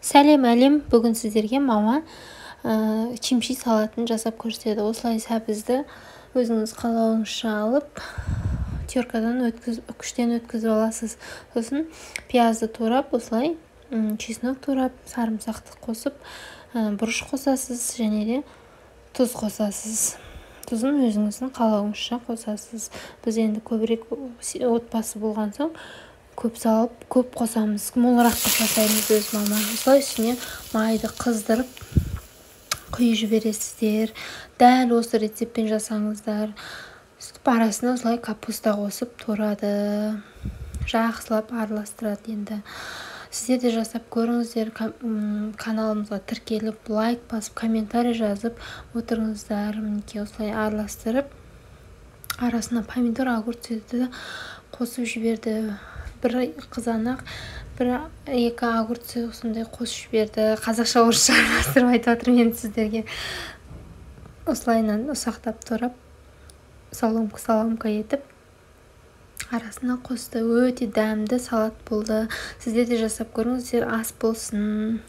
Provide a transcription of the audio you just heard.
Сәлем әлем, бүгін сіздерге мама чимчи салатын жасап көрсетеді. Осылай сәбізді өзіңіз қалауыңызша алып, теркадан күштен өткізіп аласыз. Сосын пиязды турап, осылай чеснок турап, сарымсақты қосып, бұрыш қосасыз және де тұз қосасыз. Тұзын өзіңіздің қалауыңызша қосасыз. Біз енді көбірек отбасы болған соң көп салып, көп қосамыз. Молырақ жасаймыз өз мама. Осылай үстіне майды қыздырып құйып жібересіздер. Дәл осы рецептпен жасаңыздар. Сөйтіп арасына осылай капуста қосып турады. Жақсылап араластырады енді. Сіздер де жасап көріңіздер. Каналымызға тіркеліп, лайк басып, комментарий жазып отырыңыздар. Мінекей осылай араластырып, арасына помидор, огурцты қосып жіберді. Бір қызанақ, екі огурцы сондай қосып жіберді. Қазақша орысша араластырып айтып жатырмын енді сіздерге. Осылайынан ұсақтап турап, соломка етіп арасына қосты. Өте дәмді салат болды. Сіздер де жасап көріңіздер, ас болсын.